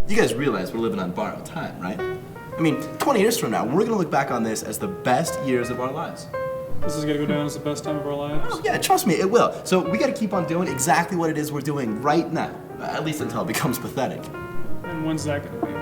You guys realize we're living on borrowed time, right? I mean, 20 years from now, we're gonna look back on this as the best years of our lives. This is gonna go down as the best time of our lives? Oh, yeah, trust me, it will. So we gotta keep on doing exactly what it is we're doing right now. At least until it becomes pathetic. And when's that gonna be?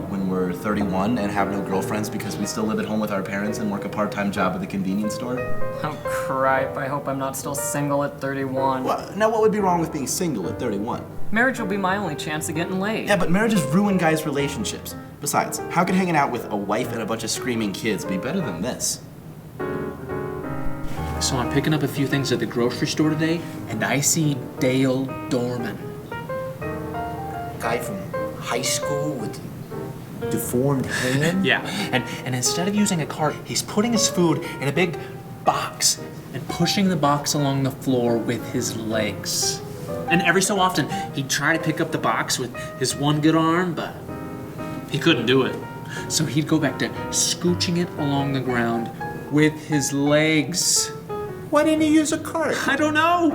When we're 31 and have no girlfriends because we still live at home with our parents and work a part-time job at the convenience store. Oh, cripe. I hope I'm not still single at 31. Well, now what would be wrong with being single at 31? Marriage will be my only chance of getting laid. Yeah, but marriages ruin guys' relationships. Besides, how could hanging out with a wife and a bunch of screaming kids be better than this? So I'm picking up a few things at the grocery store today, and I see Dale Dorman. Guy from high school with deformed hand? Yeah, and instead of using a cart, he's putting his food in a big box and pushing the box along the floor with his legs. And every so often, he'd try to pick up the box with his one good arm, but he couldn't do it. So he'd go back to scooching it along the ground with his legs. Why didn't he use a cart? I don't know.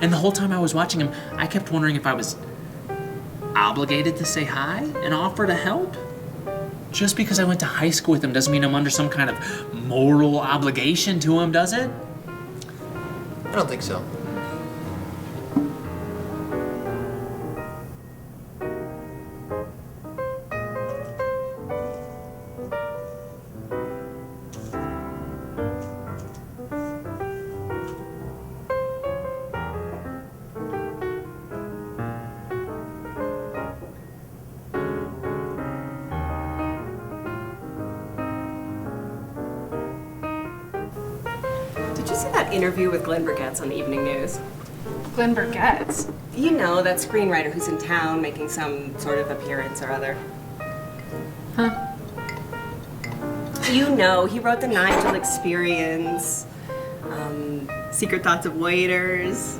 And the whole time I was watching him, I kept wondering if I was obligated to say hi and offer to help. Just because I went to high school with him doesn't mean I'm under some kind of moral obligation to him, does it? I don't think so. Did you see that interview with Glenn Berggoetz on the evening news? Glenn Berggoetz? You know, that screenwriter who's in town making some sort of appearance or other. Huh? You know, he wrote The Nigel Experience, Secret Thoughts of Waiters,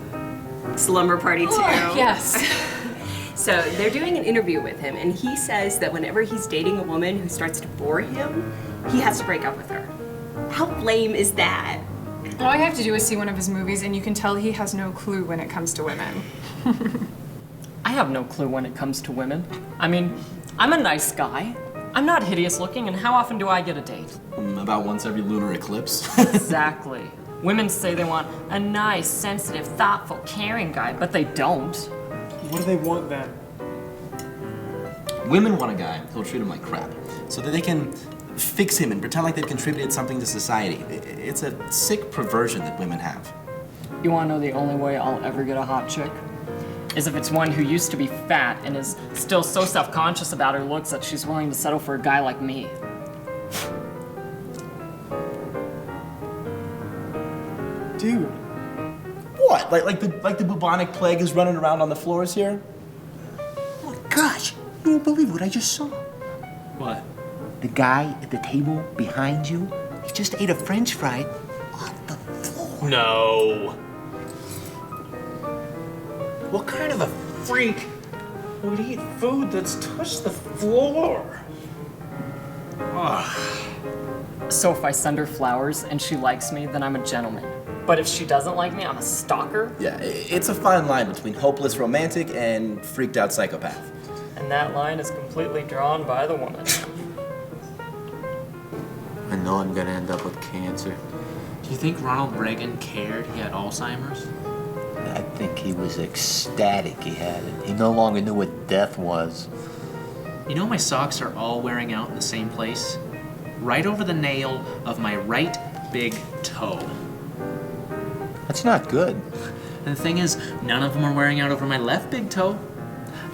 Slumber Party 2. Oh, yes. So they're doing an interview with him, and he says that whenever he's dating a woman who starts to bore him, he has to break up with her. How lame is that? All I have to do is see one of his movies, and you can tell he has no clue when it comes to women. I have no clue when it comes to women. I mean, I'm a nice guy. I'm not hideous looking, and how often do I get a date? About once every lunar eclipse. Exactly. Women say they want a nice, sensitive, thoughtful, caring guy, but they don't. What do they want then? Women want a guy who'll treat them like crap, so that they can fix him and pretend like they've contributed something to society. It's a sick perversion that women have. You wanna know the only way I'll ever get a hot chick? Is if it's one who used to be fat and is still so self-conscious about her looks that she's willing to settle for a guy like me. Dude. What? Like the bubonic plague is running around on the floors here? Oh my gosh, you won't believe what I just saw. What? The guy at the table behind you, he just ate a French fry on the floor. No. What kind of a freak would eat food that's touched the floor? So if I send her flowers and she likes me, then I'm a gentleman. But if she doesn't like me, I'm a stalker. Yeah, it's a fine line between hopeless romantic and freaked out psychopath. And that line is completely drawn by the woman. I know I'm gonna end up with cancer. Do you think Ronald Reagan cared he had Alzheimer's? I think he was ecstatic he had it. He no longer knew what death was. You know my socks are all wearing out in the same place? Right over the nail of my right big toe. That's not good. And the thing is, none of them are wearing out over my left big toe.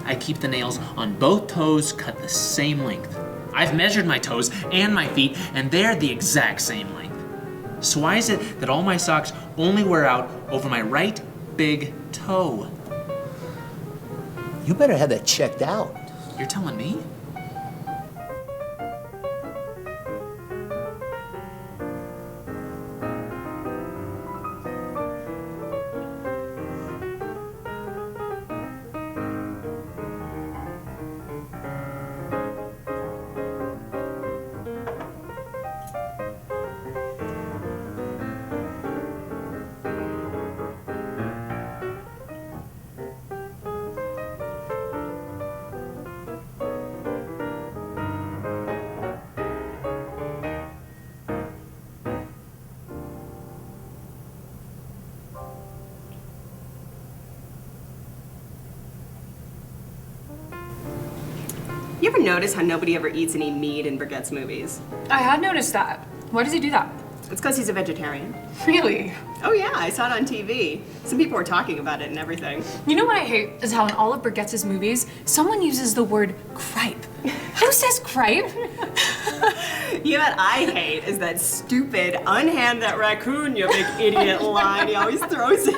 I keep the nails on both toes cut the same length. I've measured my toes and my feet, and they're the exact same length. So why is it that all my socks only wear out over my right big toe? You better have that checked out. You're telling me? You ever notice how nobody ever eats any meat in Berggoetz movies? I had noticed that. Why does he do that? It's because he's a vegetarian. Really? Oh yeah, I saw it on TV. Some people were talking about it and everything. You know what I hate is how in all of Berggoetz's movies, someone uses the word cripe. Who says cripe? You know what I hate is that stupid unhand that raccoon, you big idiot line he always throws in.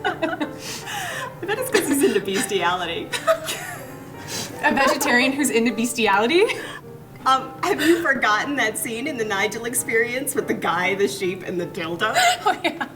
I bet it's because he's into bestiality. A vegetarian who's into bestiality? Have you forgotten that scene in the Nigel Experience with the guy, the sheep, and the dildo? Oh yeah.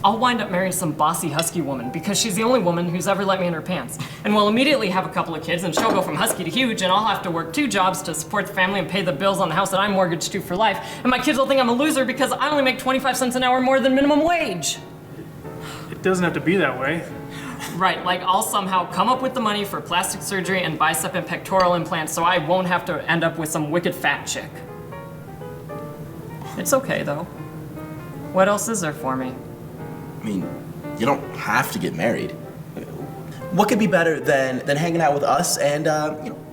I'll wind up marrying some bossy husky woman because she's the only woman who's ever let me in her pants. And we'll immediately have a couple of kids and she'll go from husky to huge and I'll have to work 2 jobs to support the family and pay the bills on the house that I'm mortgaged to for life. And my kids will think I'm a loser because I only make 25 cents an hour more than minimum wage. It doesn't have to be that way. Right, like I'll somehow come up with the money for plastic surgery and bicep and pectoral implants so I won't have to end up with some wicked fat chick. It's okay though. What else is there for me? I mean, you don't have to get married. What could be better than hanging out with us and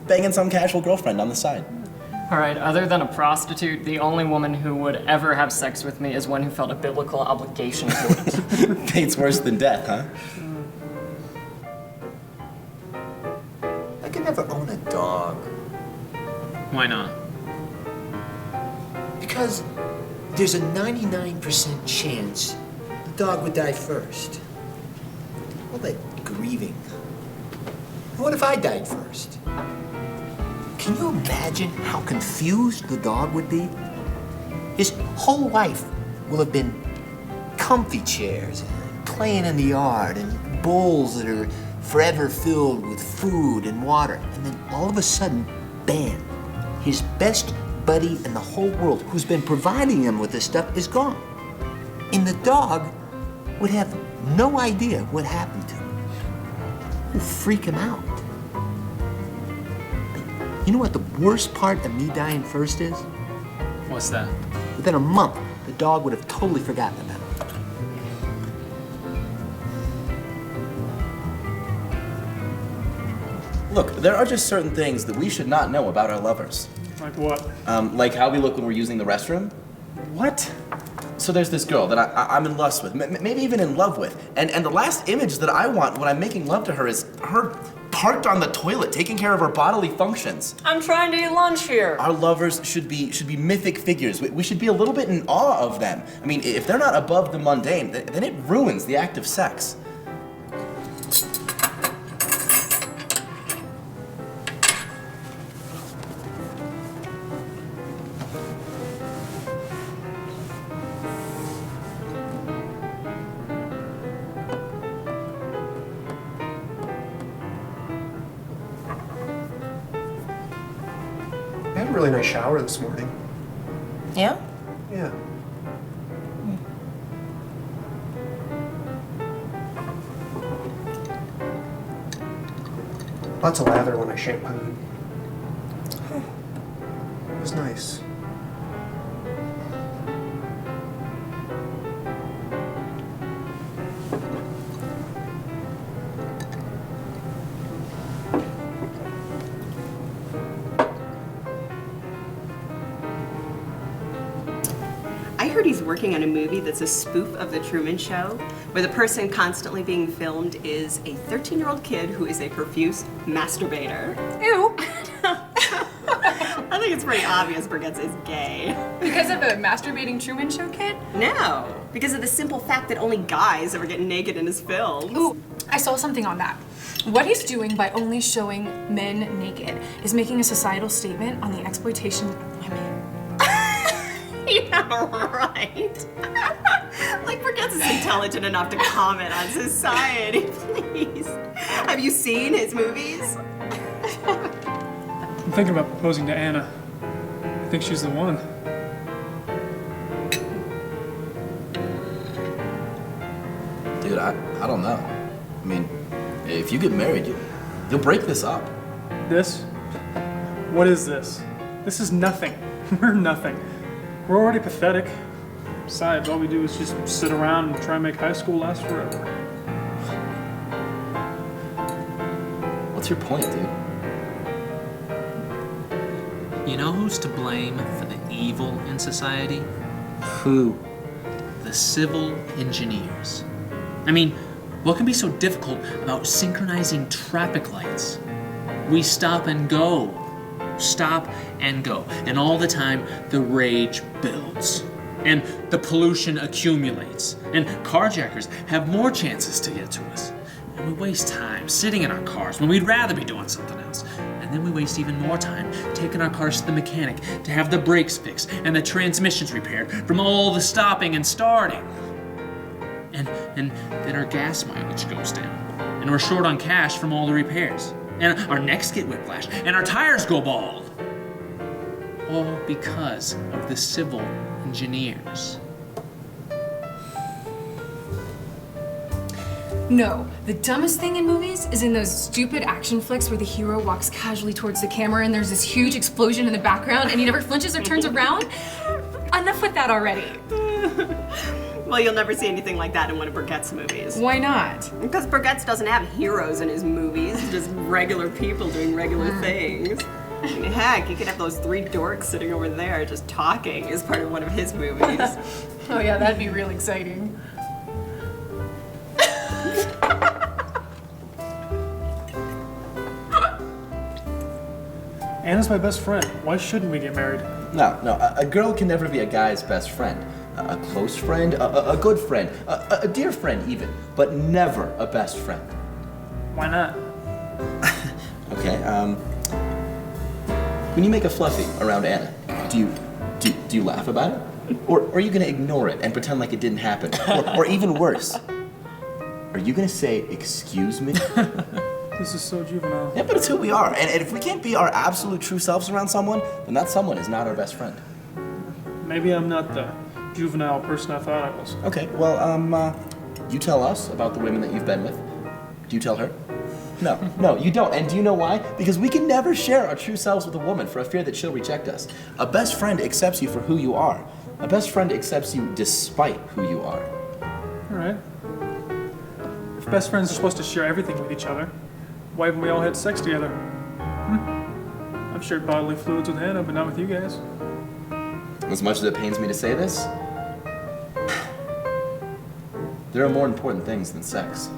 banging some casual girlfriend on the side? All right, other than a prostitute, the only woman who would ever have sex with me is one who felt a biblical obligation to it. Fate's worse than death, huh? I could never own a dog. Why not? Because there's a 99% chance the dog would die first. All that grieving. What if I died first? Can you imagine how confused the dog would be? His whole life will have been comfy chairs and playing in the yard and bowls that are forever filled with food and water. And then all of a sudden, bam, his best buddy in the whole world who's been providing him with this stuff is gone. And the dog would have no idea what happened to him. It would freak him out. But you know what the worst part of me dying first is? What's that? Within a month, the dog would have totally forgotten about it. Look, there are just certain things that we should not know about our lovers. Like what? Like how we look when we're using the restroom. What? So there's this girl that I'm in lust with, maybe even in love with. And the last image that I want when I'm making love to her is her parked on the toilet, taking care of her bodily functions. I'm trying to eat lunch here. Our lovers should be mythic figures. We should be a little bit in awe of them. I mean, if they're not above the mundane, then it ruins the act of sex. I had a really nice shower this morning. Yeah? Yeah. Lots of lather when I shampooed. It was nice. I heard he's working on a movie that's a spoof of The Truman Show, where the person constantly being filmed is a 13-year-old kid who is a profuse masturbator. Ew. I think it's pretty obvious Berggoetz is gay. Because of a masturbating Truman Show kid? No, because of the simple fact that only guys ever get naked in his films. Ooh, I saw something on that. What he's doing by only showing men naked is making a societal statement on the exploitation of women. Yeah, right. Like, Berggoetz is intelligent enough to comment on society, please. Have you seen his movies? I'm thinking about proposing to Anna. I think she's the one. Dude, I don't know. I mean, if you get married, you'll break this up. This? What is this? This is nothing. We're nothing. We're already pathetic. Besides, all we do is just sit around and try and make high school last forever. What's your point, dude? You know who's to blame for the evil in society? Who? The civil engineers. I mean, what can be so difficult about synchronizing traffic lights? We stop and go. Stop and go. And all the time, the rage builds. And the pollution accumulates. And carjackers have more chances to get to us. And we waste time sitting in our cars when we'd rather be doing something else. And then we waste even more time taking our cars to the mechanic to have the brakes fixed and the transmissions repaired from all the stopping and starting. And then our gas mileage goes down. And we're short on cash from all the repairs. And our necks get whiplash. And our tires go bald. All because of the civil engineers. No, the dumbest thing in movies is in those stupid action flicks where the hero walks casually towards the camera and there's this huge explosion in the background and he never flinches or turns around. Enough with that already. Well, you'll never see anything like that in one of Berggoetz's movies. Why not? Because Berggoetz doesn't have heroes in his movies, just regular people doing regular things. I mean, heck, you could have those three dorks sitting over there just talking as part of one of his movies. Oh yeah, that'd be real exciting. Anna's my best friend. Why shouldn't we get married? No, a girl can never be a guy's best friend. A close friend, a good friend, a dear friend even, but never a best friend. Why not? Okay, when you make a fluffy around Anna, do you laugh about it? Or are you gonna ignore it and pretend like it didn't happen? Or even worse, are you gonna say, excuse me? This is so juvenile. Yeah, but it's who we are. And if we can't be our absolute true selves around someone, then that someone is not our best friend. Maybe I'm not the juvenile person I thought I was. Okay, well, you tell us about the women that you've been with. Do you tell her? No, you don't. And do you know why? Because we can never share our true selves with a woman for a fear that she'll reject us. A best friend accepts you for who you are. A best friend accepts you despite who you are. All right. If best friends are supposed to share everything with each other, why haven't we all had sex together? I've shared bodily fluids with Hannah, but not with you guys. As much as it pains me to say this, there are more important things than sex.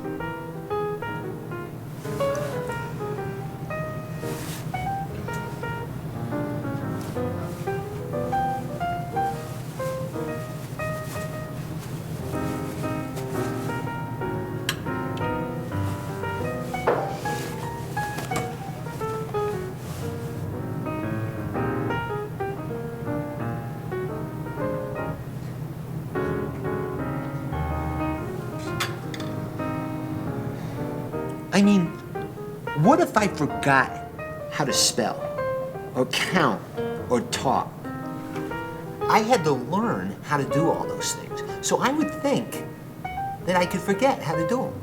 I mean, what if I forgot how to spell, or count, or talk? I had to learn how to do all those things. So I would think that I could forget how to do them.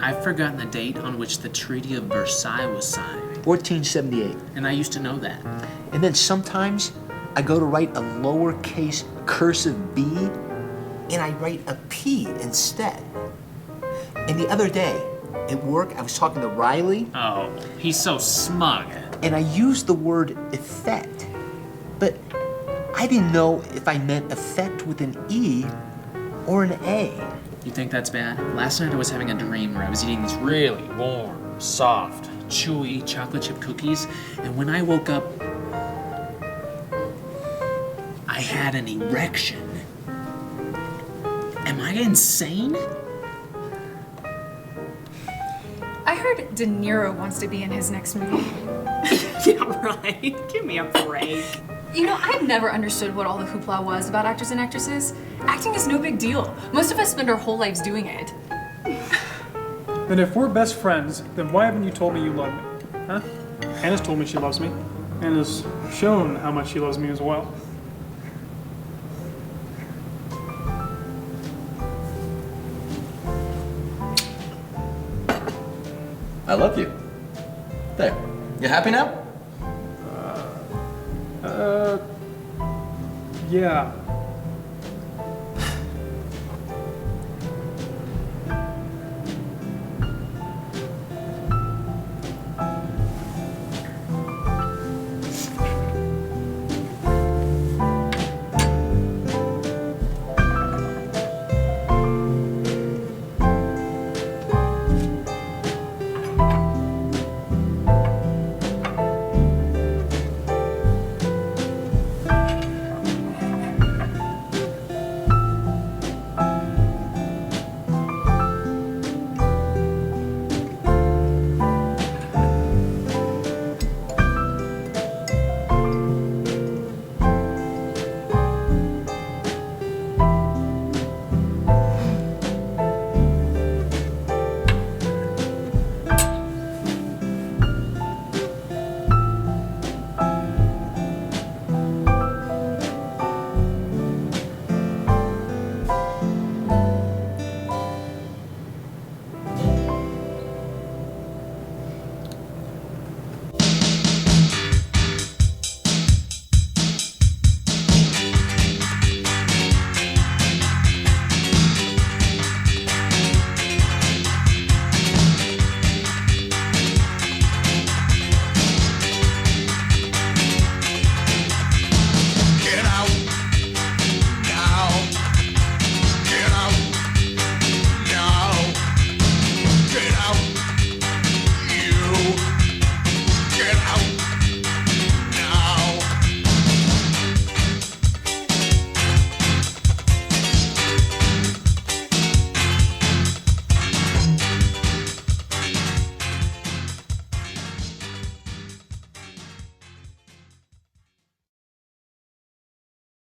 I've forgotten the date on which the Treaty of Versailles was signed. 1478. And I used to know that. And then sometimes I go to write a lowercase cursive b, and I write a p instead. And the other day, at work, I was talking to Riley. Oh, he's so smug. And I used the word effect. But I didn't know if I meant effect with an E or an A. You think that's bad? Last night I was having a dream where I was eating these really warm, soft, chewy chocolate chip cookies, and when I woke up, I had an erection. Am I insane? I heard De Niro wants to be in his next movie. Yeah, right. Give me a break. You know, I've never understood what all the hoopla was about actors and actresses. Acting is no big deal. Most of us spend our whole lives doing it. Then if we're best friends, then why haven't you told me you love me? Huh? Hannah's told me she loves me. Hannah's shown how much she loves me as well. I love you. There. You happy now? Yeah.